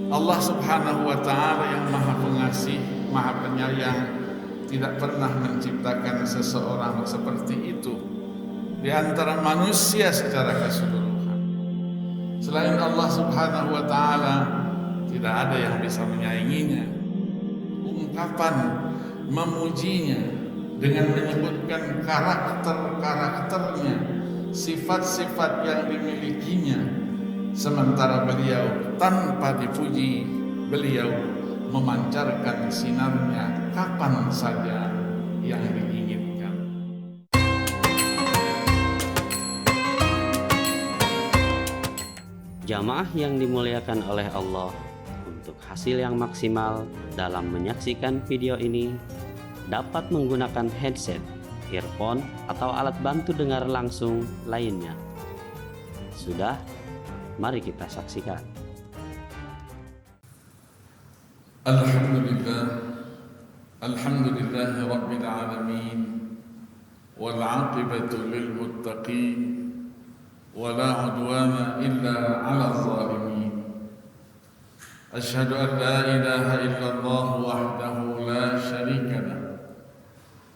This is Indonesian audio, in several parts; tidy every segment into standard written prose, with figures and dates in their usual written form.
Allah Subhanahu wa Ta'ala yang Maha Pengasih, Maha Penyayang, tidak pernah menciptakan seseorang seperti itu di antara manusia secara keseluruhan. Selain Allah Subhanahu wa Ta'ala, tidak ada yang bisa menyainginya. Ungkapan memujinya dengan menyebutkan karakter-karakternya, sifat-sifat yang dimilikinya, sementara beliau tanpa dipuji, beliau memancarkan sinarnya kapan saja yang diinginkan. Jamaah yang dimuliakan oleh Allah, untuk hasil yang maksimal dalam menyaksikan video ini dapat menggunakan headset, earphone, atau alat bantu dengar langsung lainnya. Sudah? Mari kita saksikan. Alhamdulillah Rabbil Alamin, wal aqibatu lil muttaqin, wa la udwana illa 'alal zalimin. Asyhadu an la ilaha illallah wahdahu la syarika lah,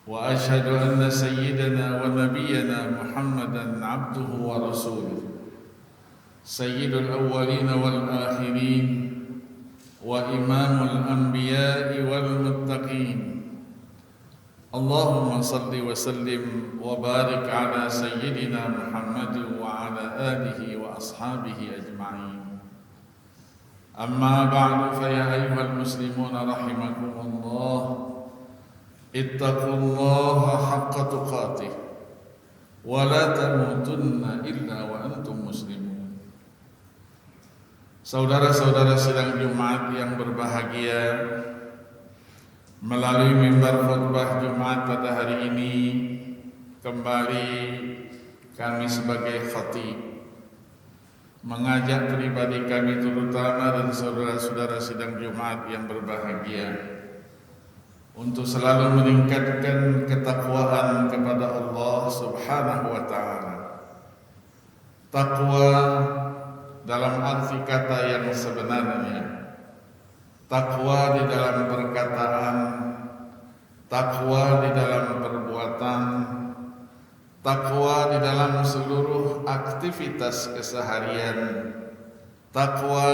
wa asyhadu anna sayyidana wa nabiyyana Muhammadan 'abduhu wa rasuluh, sayyidul awwalin wal akhirin, wa imamul anbiya'i wal muttaqin. Allahumma salli wa sallim wa barik ala sayyidina Muhammad wa ala alihi wa ashabihi ajma'in. Amma ba'du, fa ya ayyuhal muslimuna rahimakumullah, ittaqullaha haqqa tuqatih wa la tamutunna illa wa antum muslimun. Saudara-saudara sidang Jumat yang berbahagia, melalui mimbar khutbah Jumat pada hari ini kembali kami sebagai khatib mengajak pribadi kami terutama dan saudara-saudara sidang Jumat yang berbahagia untuk selalu meningkatkan ketakwaan kepada Allah Subhanahu wa Ta'ala. Takwa dalam arti kata yang sebenarnya, takwa di dalam perkataan, takwa di dalam perbuatan, takwa di dalam seluruh aktivitas keseharian, takwa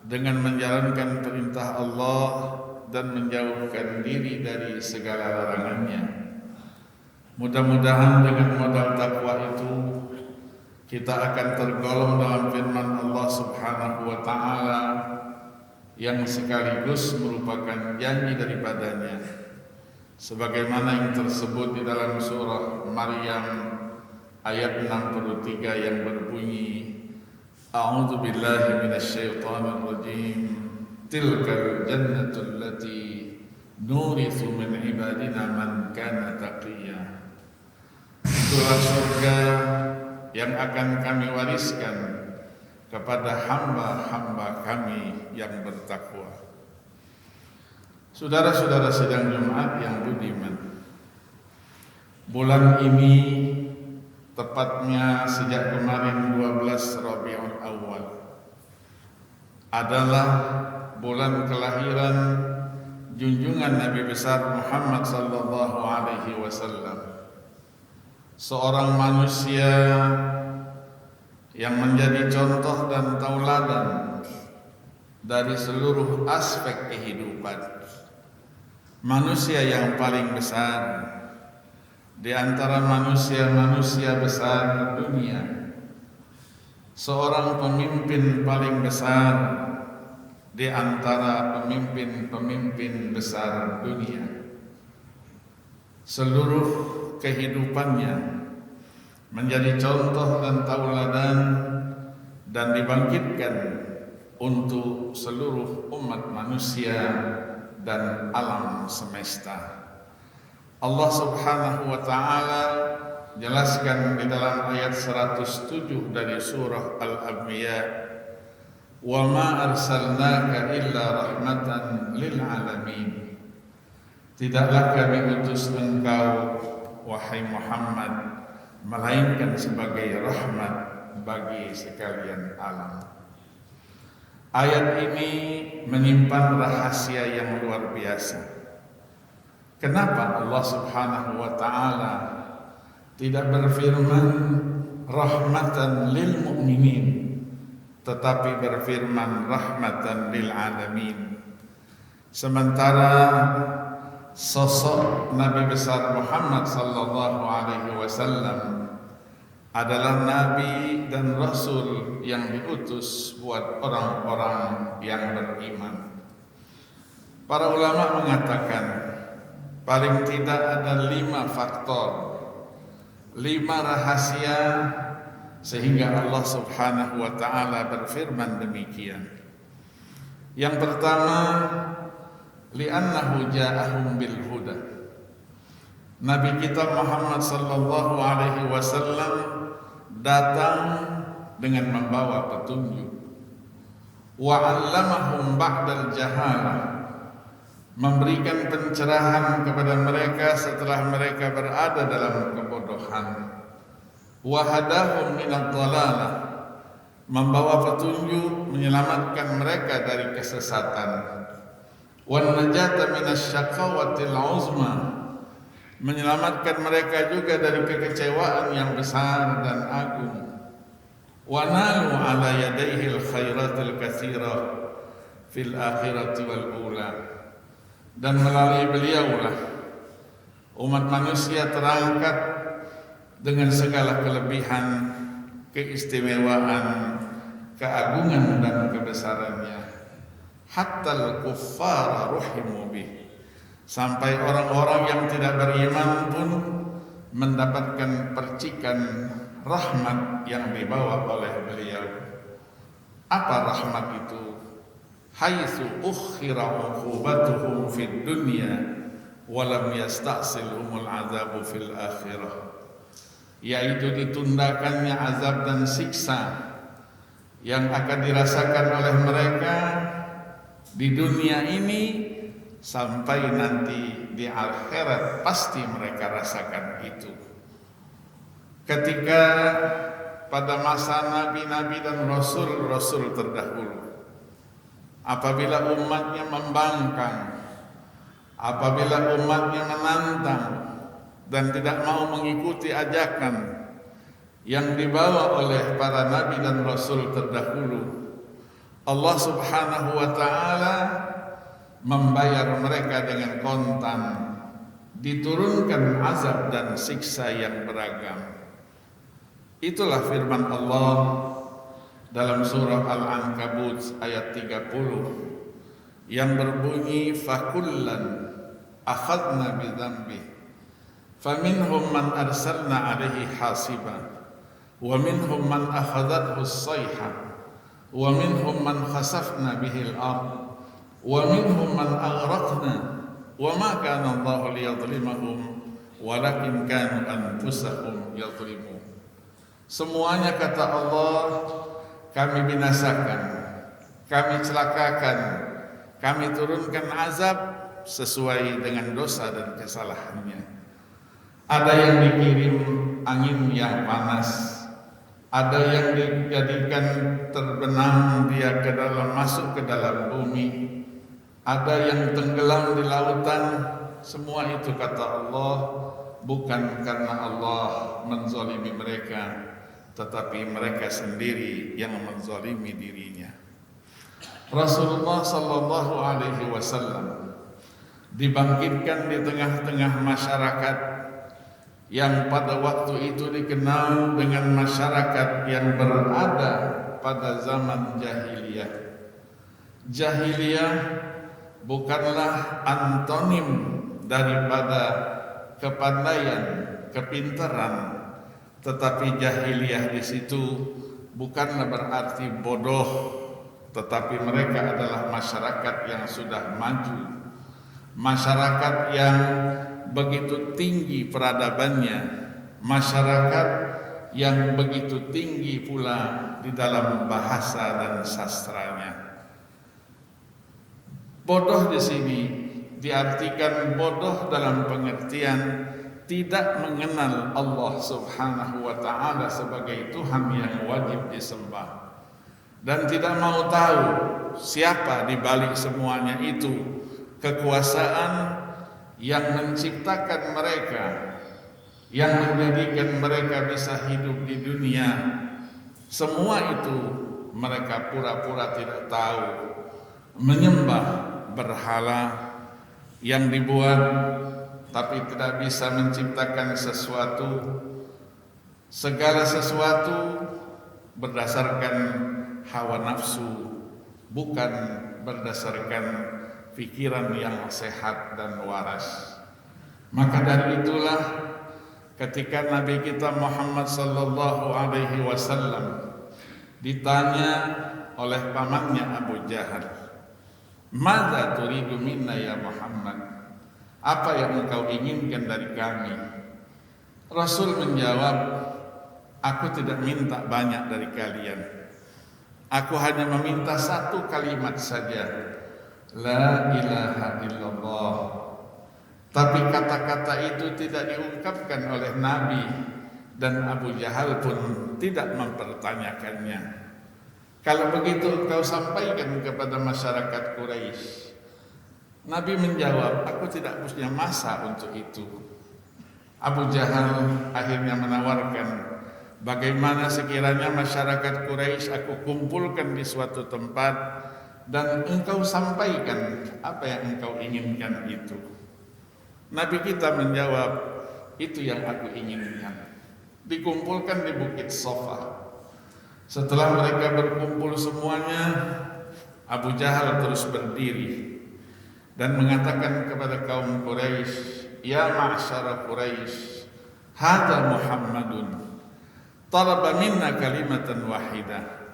dengan menjalankan perintah Allah dan menjauhkan diri dari segala larangannya. Mudah-mudahan dengan modal takwa itu kita akan tergolong dalam firman Allah Subhanahu wa Ta'ala yang sekaligus merupakan janji daripadanya, sebagaimana yang tersebut di dalam surah Maryam ayat 63 yang berbunyi, A'udzu billahi minasyaitonir rajim, tilkal jannatul lati nurithu min ibadina man kana taqiyya. Itulah surga yang akan kami wariskan kepada hamba-hamba kami yang bertakwa. Saudara-saudara sidang Jumat yang budiman, bulan ini tepatnya sejak kemarin 12 Rabiul Awal adalah bulan kelahiran junjungan Nabi besar Muhammad sallallahu alaihi wasallam, seorang manusia yang menjadi contoh dan tauladan dari seluruh aspek kehidupan. Manusia yang paling besar di antara manusia-manusia besar dunia, seorang pemimpin paling besar di antara pemimpin-pemimpin besar dunia. Seluruh kehidupannya menjadi contoh dan tauladan dan dibangkitkan untuk seluruh umat manusia dan alam semesta. Allah Subhanahu wa Ta'ala jelaskan di dalam ayat 107 dari surah Al-Anbiya, wa ma arsalnaka illa rahmatan lil alamin. Tidaklah kami utus engkau wahai Muhammad melainkan sebagai rahmat bagi sekalian alam. Ayat ini menyimpan rahasia yang luar biasa. Kenapa Allah Subhanahu wa taala tidak berfirman rahmatan lil mu'minin, tetapi berfirman rahmatan lil alamin? Sementara sosok Nabi besar Muhammad sallallahu alaihi wasallam adalah nabi dan rasul yang diutus buat orang-orang yang beriman. Para ulama mengatakan paling tidak ada 5 faktor, 5 rahasia sehingga Allah Subhanahu wa taala berfirman demikian. Yang pertama, li'annahu ja'ahum bil huda. Nabi kita Muhammad sallallahu alaihi wasallam datang dengan membawa petunjuk. Wa 'allamahum ba'dal jahalah, memberikan pencerahan kepada mereka setelah mereka berada dalam kebodohan. Wa hadahum minadh dhalalah, membawa petunjuk menyelamatkan mereka dari kesesatan. Wan najata minasyaqawatil 'uzma, menyelamatkan mereka juga dari kekecewaan yang besar dan agung. Wa nalu ala yadayhi al-khairatil katsirah fil akhirati wal ula, dan melalui beliaulah umat manusia terangkat dengan segala kelebihan, keistimewaan, keagungan dan kebesarannya. Hatta al-kuffara ruhimu bih, sampai orang-orang yang tidak beriman pun mendapatkan percikan rahmat yang dibawa oleh beliau. Apa rahmat itu? Haitsu ukhira uqubatuhum fid dunya wa lam yasta'silhumul azabu fil akhirah, yaitu ditundakannya azab dan siksa yang akan dirasakan oleh mereka di dunia ini sampai nanti di akhirat pasti mereka rasakan itu. Ketika pada masa nabi-nabi dan rasul-rasul terdahulu, apabila umatnya membangkang, apabila umatnya menantang dan tidak mau mengikuti ajakan yang dibawa oleh para nabi dan rasul terdahulu, Allah Subhanahu wa taala membayar mereka dengan kontan, diturunkan azab dan siksa yang beragam. Itulah firman Allah dalam surah Al-Ankabut ayat 30 yang berbunyi fakullan akhadna bidzambi faminhum man arsalna alaihi hasiba wa minhum man akhadathu as-sayha wa minhum man khasafna bihil ardh wa minhum man aghraqna wa ma kana Allahu liyadhlimahum walakin kanu anfusahum yadhlimun. Semuanya kata Allah kami binasakan, kami celakakan, kami turunkan azab sesuai dengan dosa dan kesalahannya. Ada yang dikirim angin yang panas, ada yang dijadikan terbenam dia ke dalam, masuk ke dalam bumi, ada yang tenggelam di lautan. Semua itu kata Allah bukan karena Allah menzalimi mereka, tetapi mereka sendiri yang menzalimi dirinya. Rasulullah sallallahu alaihi wasallam dibangkitkan di tengah-tengah masyarakat yang pada waktu itu dikenal dengan masyarakat yang berada pada zaman jahiliyah. Jahiliyah bukanlah antonim daripada kepandaian, kepintaran, tetapi jahiliyah di situ bukanlah berarti bodoh, tetapi mereka adalah masyarakat yang sudah maju, masyarakat yang begitu tinggi peradabannya, masyarakat yang begitu tinggi pula di dalam bahasa dan sastranya. Bodoh di sini diartikan bodoh dalam pengertian tidak mengenal Allah Subhanahu wa taala sebagai Tuhan yang wajib disembah. dan tidak mau tahu siapa di balik semuanya itu, kekuasaan yang menciptakan mereka, yang menjadikan mereka bisa hidup di dunia. Semua itu mereka pura-pura tidak tahu, menyembah berhala yang dibuat tapi tidak bisa menciptakan sesuatu. Segala sesuatu berdasarkan hawa nafsu, bukan berdasarkan pikiran yang sehat dan waras. Maka dari itulah ketika Nabi kita Muhammad sallallahu alaihi wasallam ditanya oleh pamannya Abu Jahal, "Madza turidu minna ya Muhammad?" Apa yang engkau inginkan dari kami? Rasul menjawab, "Aku tidak minta banyak dari kalian. Aku hanya meminta satu kalimat saja, la ilaha illallah." Tapi kata-kata itu tidak diungkapkan oleh Nabi, dan Abu Jahal pun tidak mempertanyakannya. Kalau begitu engkau sampaikan kepada masyarakat Quraisy. Nabi menjawab, "Aku tidak punya masa untuk itu." Abu Jahal akhirnya menawarkan, "Bagaimana sekiranya masyarakat Quraisy aku kumpulkan di suatu tempat dan engkau sampaikan apa yang engkau inginkan itu?" Nabi kita menjawab, "Itu yang aku inginkan." Dikumpulkan di Bukit Sofa. Setelah mereka berkumpul semuanya, Abu Jahal terus berdiri dan mengatakan kepada kaum Quraisy, "Ya ma'syara Quraisy, hadza Muhammadun talaba minna kalimatan wahidah."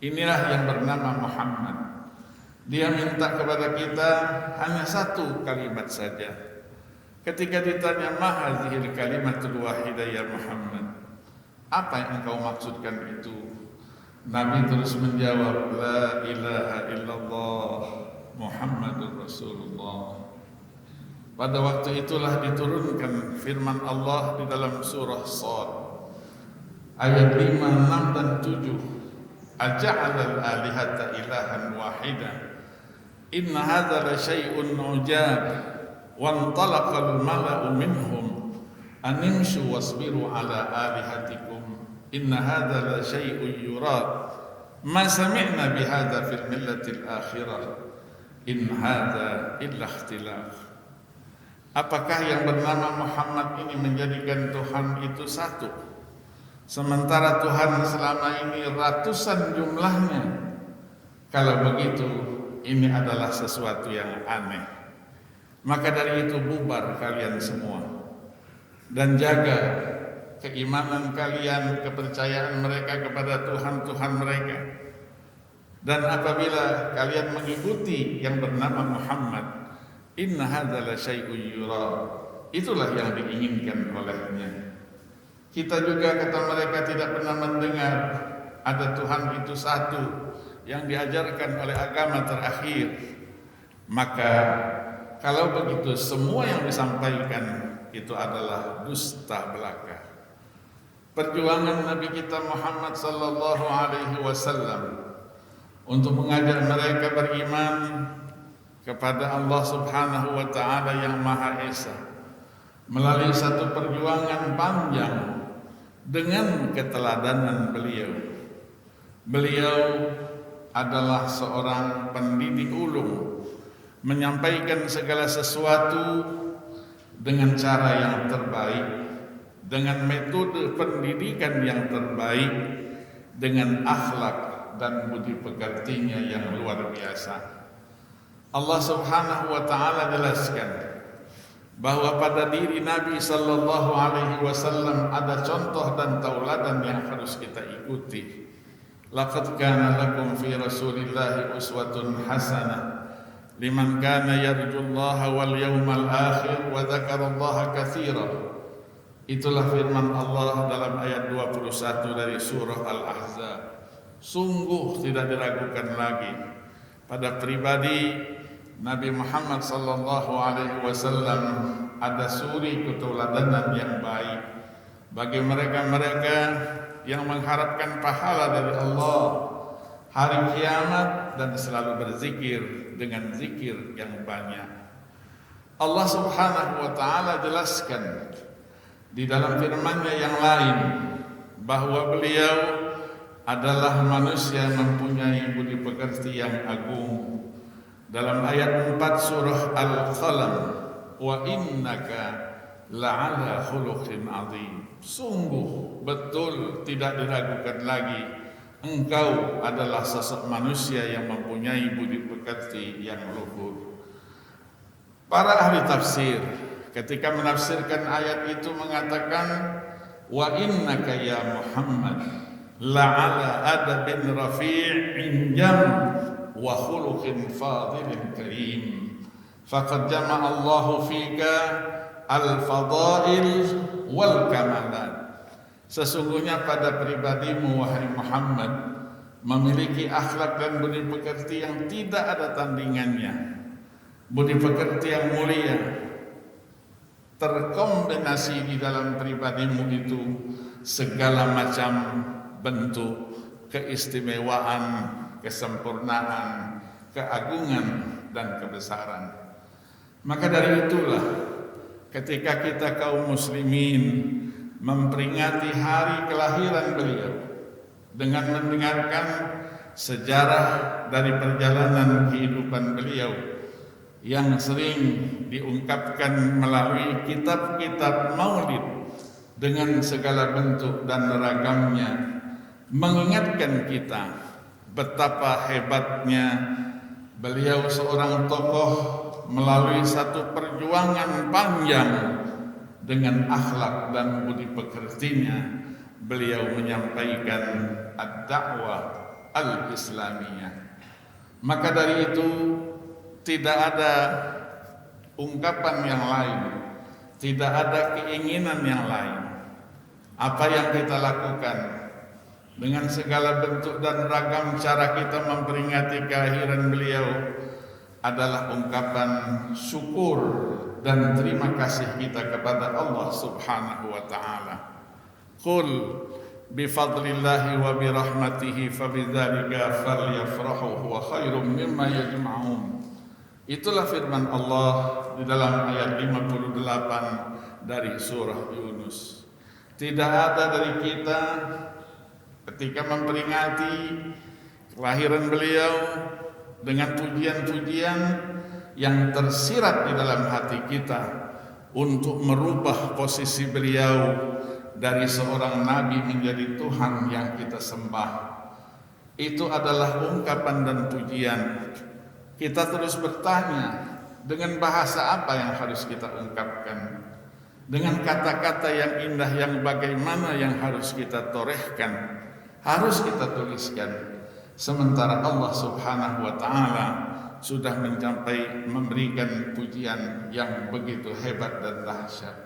Inilah yang bernama Muhammad. Dia minta kepada kita hanya satu kalimat saja. Ketika ditanya, "Ma hadhil kalimatul wahidah ya Muhammad?" Apa yang engkau maksudkan itu? Nabi terus menjawab, "La ilaha illallah Muhammadur Rasulullah." Pada waktu itulah diturunkan firman Allah di dalam surah Shad ayat 5, 6 dan 7. "Aja'alal alihata ilahan wahida inna hadza la syai'un ujab wa antalaqal mala'u minhum animshu wasbiru ala alihatikum inna hadza la syai'un yurad ma sami'na bihadza fil millatil akhirah in hadza illa ikhtilaf." Apakah yang bernama Muhammad ini menjadikan Tuhan itu satu, sementara Tuhan selama ini ratusan jumlahnya? Kalau begitu, ini adalah sesuatu yang aneh. Maka dari itu bubar kalian semua dan jaga keimanan kalian, kepercayaan mereka kepada Tuhan-Tuhan mereka. Dan apabila kalian mengikuti yang bernama Muhammad, inna hadza la syai'un yurad, itulah yang diinginkan olehnya. Kita juga, kata mereka, tidak pernah mendengar ada Tuhan itu satu yang diajarkan oleh agama terakhir. Maka kalau begitu semua yang disampaikan itu adalah dusta belaka. Perjuangan Nabi kita Muhammad sallallahu alaihi wasallam untuk mengajar mereka beriman kepada Allah Subhanahu wa taala yang Maha Esa melalui satu perjuangan panjang dengan keteladanan beliau. Beliau adalah seorang pendidik ulung, menyampaikan segala sesuatu dengan cara yang terbaik, dengan metode pendidikan yang terbaik, dengan akhlak dan budi pekertinya yang luar biasa. Allah Subhanahu wa taala jelaskan bahwa pada diri Nabi sallallahu alaihi wasallam ada contoh dan tauladan yang harus kita ikuti. Laqad kana lakum fi Rasulillahi uswatun hasanah liman kana yarjullaha wal yawmal akhir wa dzakarallaha katsiran. Itulah firman Allah dalam ayat 21 dari surah Al-Ahzab. Sungguh tidak diragukan lagi pada pribadi Nabi Muhammad sallallahu alaihi wasallam ada suri keteladanan yang baik bagi mereka-mereka yang mengharapkan pahala dari Allah, hari kiamat, dan selalu berzikir dengan zikir yang banyak. Allah Subhanahu wa taala jelaskan di dalam firman-Nya yang lain bahwa beliau adalah manusia yang mempunyai budi pekerti yang agung. Dalam ayat 4 surah Al-Qalam, wa innaka la'ala khuluqin azim. Sungguh betul tidak diragukan lagi, engkau adalah sosok manusia yang mempunyai budi pekerti yang luhur. Para ahli tafsir ketika menafsirkan ayat itu mengatakan, wa innaka ya Muhammad la'ala adabin rafi'in jam wa khuluqin fadilin karim. Faqad jama'a Allahu fika al-fadail wal kamalat. Sesungguhnya pada pribadimu wahai Muhammad memiliki akhlak dan budi pekerti yang tidak ada tandingannya. Budi pekerti yang mulia terkombinasi di dalam pribadimu itu segala macam bentuk keistimewaan, kesempurnaan, keagungan, dan kebesaran. Maka dari itulah ketika kita kaum muslimin memperingati hari kelahiran beliau dengan mendengarkan sejarah dari perjalanan kehidupan beliau yang sering diungkapkan melalui kitab-kitab maulid dengan segala bentuk dan ragamnya, mengingatkan kita betapa hebatnya beliau seorang tokoh melalui satu perjuangan panjang dengan akhlak dan budi pekertinya. Beliau menyampaikan ad-da'wah al-islamiyah. Maka dari itu tidak ada ungkapan yang lain, tidak ada keinginan yang lain. Apa yang kita lakukan dengan segala bentuk dan ragam cara kita memperingati kelahiran beliau adalah ungkapan syukur dan terima kasih kita kepada Allah Subhanahu wa taala. Qul bi fadlillahi wa bi rahmatihi fabidzalika falyafrahu huwa khairum mimma yajma'un. Itulah firman Allah di dalam ayat 58 dari surah Yunus. Tidak ada dari kita ketika memperingati kelahiran beliau dengan pujian-pujian yang tersirat di dalam hati kita untuk merubah posisi beliau dari seorang nabi menjadi Tuhan yang kita sembah. Itu adalah ungkapan dan pujian. Kita terus bertanya, dengan bahasa apa yang harus kita ungkapkan? Dengan kata-kata yang indah yang bagaimana yang harus kita torehkan, harus kita tuliskan. Sementara Allah Subhanahu wa taala sudah mencapai memberikan pujian yang begitu hebat dan dahsyat.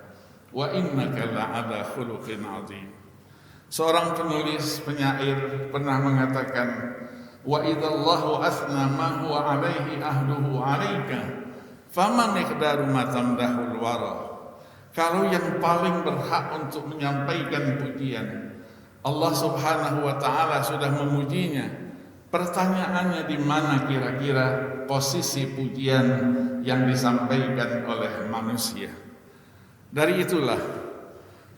Wa innaka la'ala khuluqin azim. Seorang penulis penyair pernah mengatakan, wa idzallahu asna ma huwa alaihi ahluhu alaika fama miqdaru ma tamdahul wara. Kalau yang paling berhak untuk menyampaikan pujian Allah Subhanahu wa taala sudah memujinya, pertanyaannya di mana kira-kira posisi pujian yang disampaikan oleh manusia. Dari itulah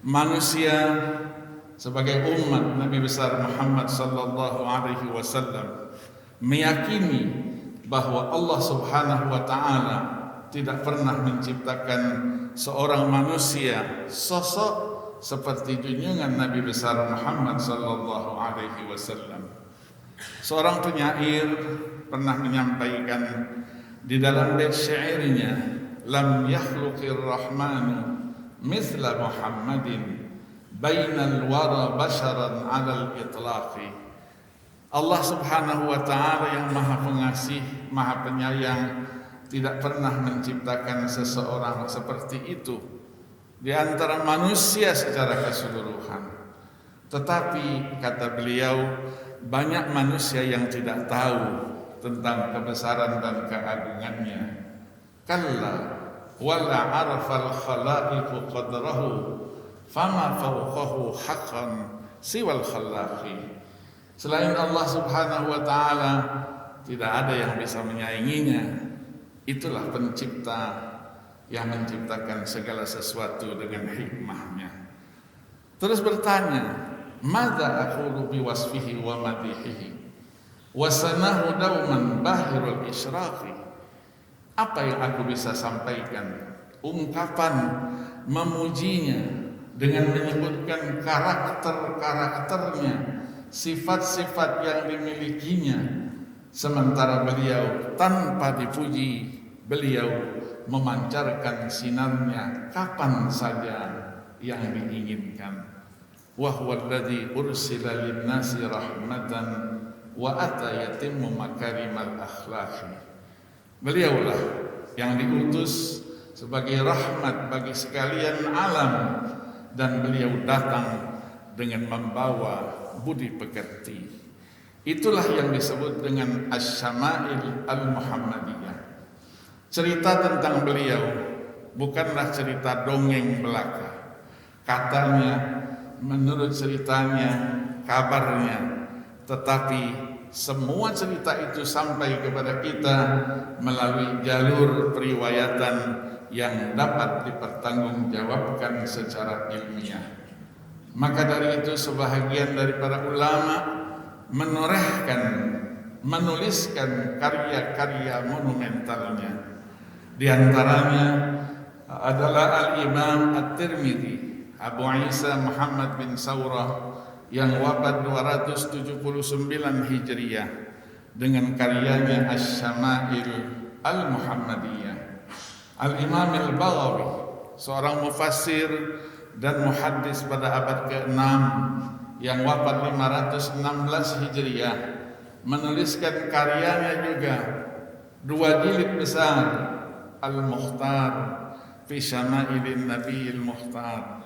manusia sebagai umat Nabi besar Muhammad sallallahu alaihi wasallam meyakini bahwa Allah Subhanahu wa taala tidak pernah menciptakan seorang manusia sosok seperti junjungan Nabi besar Muhammad sallallahu alaihi wasallam. Seorang penyair pernah menyampaikan di dalam bait syairnya, lam yakhluqir rahmanu mithla Muhammadin bainal wara basharan 'alal itlaqi. Allah Subhanahu wa taala yang Maha Pengasih, Maha Penyayang tidak pernah menciptakan seseorang seperti itu di antara manusia secara keseluruhan. Tetapi kata beliau, banyak manusia yang tidak tahu tentang kebesaran dan keagungannya. Kalla wala arafal khalaiqu qadrahu fama fawqahu haqqan siwal khallaqi. Selain Allah Subhanahu wa Ta'ala, tidak ada yang bisa menyainginya. Itulah pencipta yang menciptakan segala sesuatu dengan hikmahnya. Terus bertanya, madza aqulu bi wasfihi wa madihihi wa sanahu dauman bahirul isyraqi. Apa yang aku bisa sampaikan? Ungkapan memujinya dengan menyebutkan karakter-karakternya, sifat-sifat yang dimilikinya, sementara beliau tanpa dipuji, beliau memancarkan sinarnya kapan saja yang diinginkan. Wa huwa alladzi ursila lin-nasi rahmatan wa ata yatimmu makarimal akhlaqi. Beliaulah yang diutus sebagai rahmat bagi sekalian alam, dan beliau datang dengan membawa budi pekerti. Itulah yang disebut dengan Asy-Syama'il Al-Muhammadiyah. Cerita tentang beliau bukanlah cerita dongeng belaka. Katanya, menurut ceritanya, kabarnya, tetapi semua cerita itu sampai kepada kita melalui jalur periwayatan yang dapat dipertanggungjawabkan secara ilmiah. Maka dari itu sebahagian dari para ulama menorehkan, menuliskan karya-karya monumentalnya. Di antaranya adalah Al-Imam At-Tirmidzi, Abu Isa Muhammad bin Saurah, yang wafat 279 Hijriah, dengan karyanya Asy-Syama'il Al-Muhammadiyah. Al-Imam Al-Baghawi, seorang mufassir dan muhaddis pada abad ke-6 yang wafat 516 Hijriah, menuliskan karyanya juga 2 jilid besar, Al-Mukhtar fi Syama'ilin Nabiyil Mukhtar,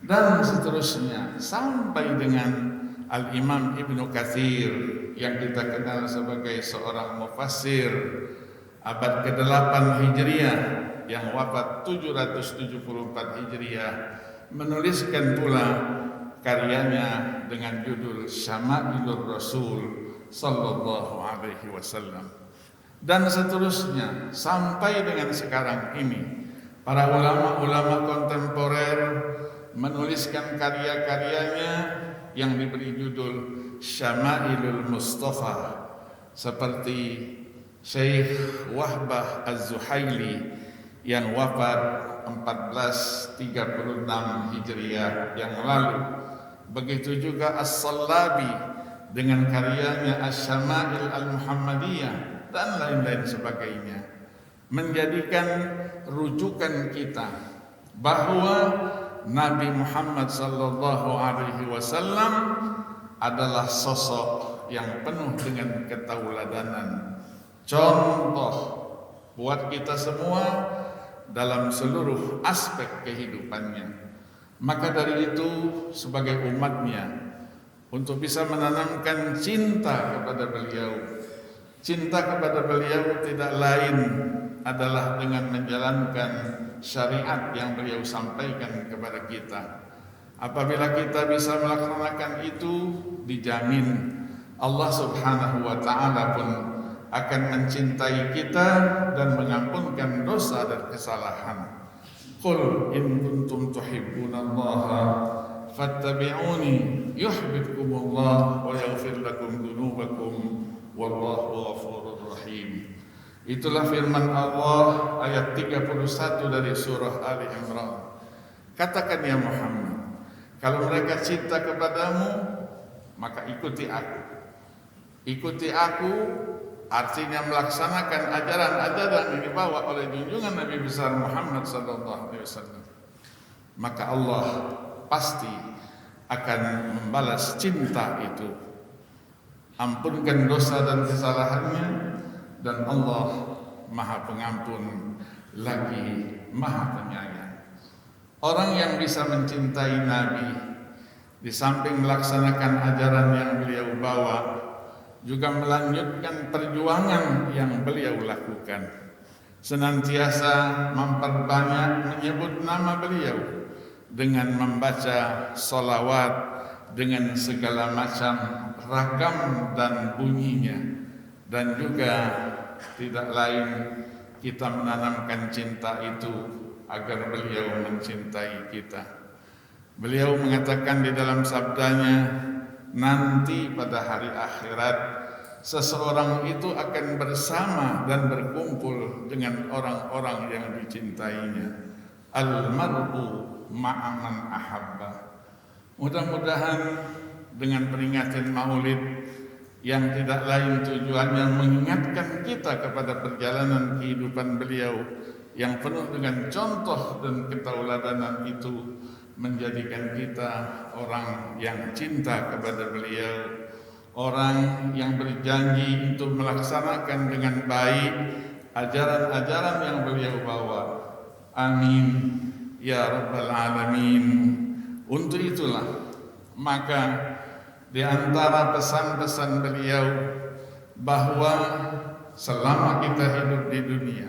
dan seterusnya sampai dengan Al-Imam Ibnu Katsir yang kita kenal sebagai seorang mufassir abad ke-8 Hijriah yang wafat 774 Hijriah, menuliskan pula karyanya dengan judul Syama'ilur Rasul sallallahu alaihi wasallam, dan seterusnya sampai dengan sekarang ini. Para ulama-ulama kontemporer menuliskan karya-karyanya yang diberi judul Syama'ilul Mustafa, seperti Syekh Wahbah Az-Zuhaili yang wafat 1436 Hijriah yang lalu. Begitu juga As-Sallabi dengan karyanya Asy-Syama'il Al-Muhammadiyah dan lain-lain sebagainya, menjadikan rujukan kita bahwa Nabi Muhammad sallallahu alaihi wasallam adalah sosok yang penuh dengan ketauladanan, contoh buat kita semua dalam seluruh aspek kehidupannya. Maka dari itu, sebagai umatnya, untuk bisa menanamkan cinta kepada beliau, cinta kepada beliau tidak lain adalah dengan menjalankan syariat yang beliau sampaikan kepada kita. Apabila kita bisa melaksanakan itu, dijamin Allah Subhanahu wa Ta'ala pun akan mencintai kita dan mengampunkan dosa dan kesalahan. Qul in kuntum tuhibbunallaha fattabi'uni yuhibbukumullah wa yaghfir lakum dzunubakum wallahu ghafurur rahim. Itulah firman Allah ayat 31 dari surah Ali Imran. Katakan ya Muhammad, kalau mereka cinta kepadamu, maka ikuti aku. Ikuti aku artinya melaksanakan ajaran-ajaran yang dibawa oleh junjungan Nabi besar Muhammad sallallahu alaihi wasallam. Maka Allah pasti akan membalas cinta itu. Ampunkan dosa dan kesalahannya, dan Allah Maha Pengampun lagi Maha Penyayang. Orang yang bisa mencintai Nabi, di samping melaksanakan ajaran yang beliau bawa, juga melanjutkan perjuangan yang beliau lakukan, senantiasa memperbanyak menyebut nama beliau dengan membaca sholawat dengan segala macam ragam dan bunyinya, dan juga tidak lain kita menanamkan cinta itu agar beliau mencintai kita. Beliau mengatakan di dalam sabdanya, nanti pada hari akhirat seseorang itu akan bersama dan berkumpul dengan orang-orang yang dicintainya. Al-mar'u ma'a man ahabba. Mudah-mudahan dengan peringatan Maulid yang tidak lain tujuannya mengingatkan kita kepada perjalanan kehidupan beliau yang penuh dengan contoh dan ketauladanan itu, menjadikan kita orang yang cinta kepada beliau, orang yang berjanji untuk melaksanakan dengan baik ajaran-ajaran yang beliau bawa. Amin ya rabbal alamin. Untuk itulah maka di antara pesan-pesan beliau bahwa selama kita hidup di dunia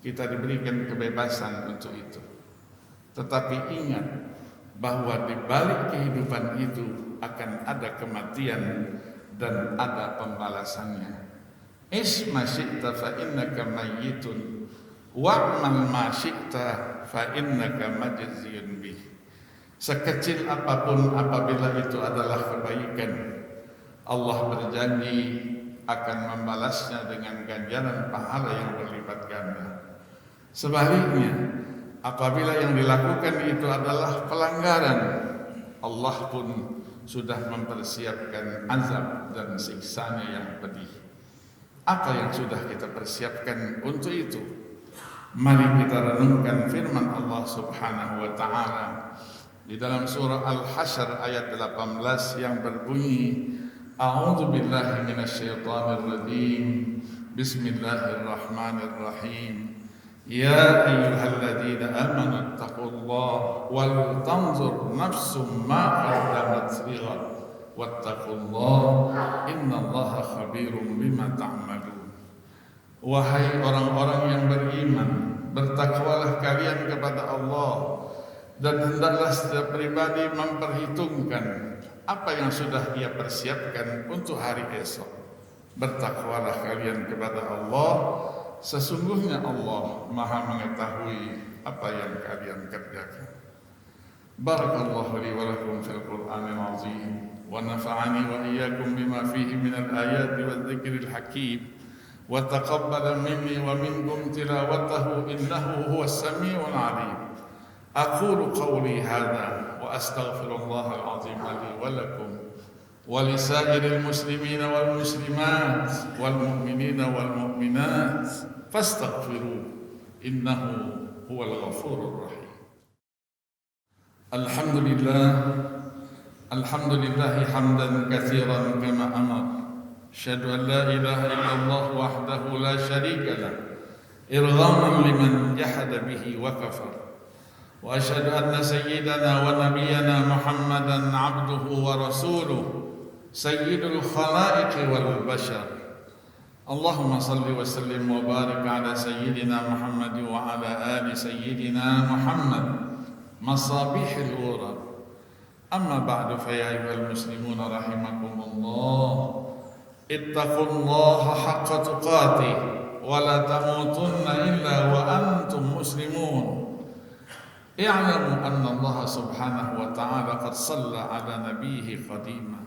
kita diberikan kebebasan untuk itu. Tetapi ingat bahwa di balik kehidupan itu akan ada kematian dan ada pembalasannya. Isma syi'ta fa innaka mayyitun wa'mal ma syi'ta fa innaka majziyun bih. Sekecil apapun apabila itu adalah kebaikan, Allah berjanji akan membalasnya dengan ganjaran pahala yang berlipat ganda. Sebaliknya, apabila yang dilakukan itu adalah pelanggaran, Allah pun sudah mempersiapkan azab dan siksanya yang pedih. Apa yang sudah kita persiapkan untuk itu? Mari kita renungkan firman Allah Subhanahu wa ta'ala di dalam surah Al-Hasyr ayat 18 yang berbunyi, A'udzu billahi minasyaitonir rajim. Bismillahirrahmanirrahim. Ya ayyuhalladzina amanu taqullaha wal tanzur nafsum ma qaddamat lighad wattaqullaha innallaha khabirum bima ta'malun. Wahai orang-orang yang beriman, bertakwalah kalian kepada Allah, dan hendaklah setiap pribadi memperhitungkan apa yang sudah ia persiapkan untuk hari esok. Bertakwalah kalian kepada Allah, sesungguhnya Allah Maha mengetahui apa yang kalian kerjakan. Barakallahu li wa lakum fil Qur'anil azim wa nafa'ani wa iyyakum bima fihi minal ayati wadh-dhikril hakim wa taqabbala minni wa minkum tilawatahu innahu huwas samiul alim. Aqulu qawli hadha wa astaghfirullah al-azim li wa lakum wa li sa'iril muslimina wal muslimat wal mu'minina wal mu'minat fastaghfiruh innahu huwal ghafurur rahim. Alhamdulillahi hamdan katsiran kama amar. Asyhadu an la ilaha illallah wahdahu la syarika lah irghaman liman jahada bihi wa kafar. Wa asyhadu anna sayyidana wa nabiyyana Muhammadan abduhu wa rasuluh sayyidul khalaiqi wal bashar. Allahumma salli wa sallim wa barik ala sayyidina Muhammad wa ala ali sayyidina Muhammad masabihil ghurab. Amma ba'du fa ya ayyuhal muslimun rahimakumullah. Ittaqullaha haqqa tuqatih wa la tamutunna illa wa antum muslimun. I'lamu anna Allah subhanahu wa ta'ala qad shalla ala nabiyhi qadima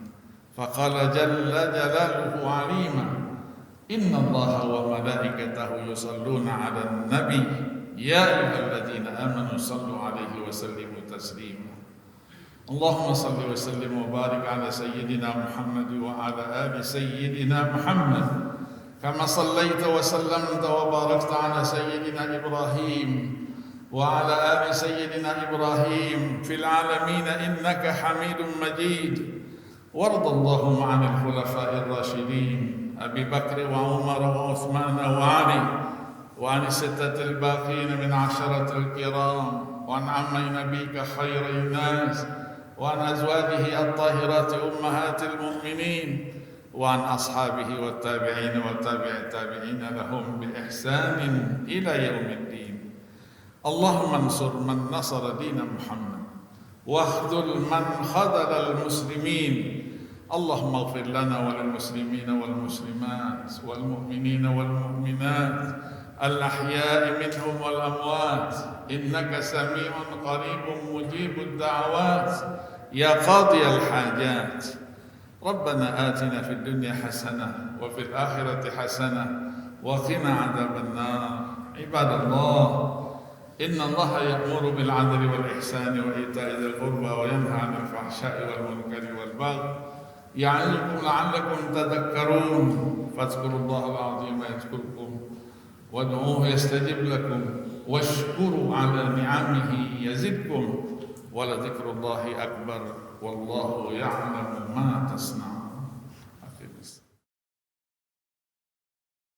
faqala jalla jalaluhu 'alima inna Allaha wa malaikatahu yusalluna 'alan nabi ya ayyuhalladzina amanu sallu 'alaihi wa sallimu taslima. Allahumma salli wa sallim wa barik ala sayyidina Muhammad wa ala ali sayyidina Muhammad kama sallaita wa sallamta wa barakta ala sayyidina Ibrahim wa ala ali sayyidina Ibrahim fil alamin innaka Hamidum Majid. Warda Allahumma 'anil khulafa'ir rasyidin Abi Bakr wa Umar wa Uthman wa Ali wa 'an sittatil baqin min 'asharatil kiram wa 'an ammi nabiyika khairin nas وعن أزواجه الطاهرات أمهات المؤمنين وعن أصحابه والتابعين والتابع التابعين لهم بإحسان إلى يوم الدين. اللهم انصر من نصر دين محمد واخذل من خذل المسلمين. اللهم اغفر لنا وللمسلمين والمسلمات والمؤمنين والمؤمنات الأحياء منهم والأموات إنك سميع قريب مجيب الدعوات يا قاضي الحاجات. ربنا آتنا في الدنيا حسنة وفي الآخرة حسنة وقنا عذاب النار. عباد الله، إن الله يأمر بالعدل والإحسان وإيتاء ذي القربى وينهى عن الفحشاء والمنكر والبغي يعظكم لعلكم تذكرون. فاذكروا الله العظيم يذكركم وادعوه يستجب لكم واشكروا على نعمه يزدكم ولذكر الله أكبر والله يعلم ما تصنعون.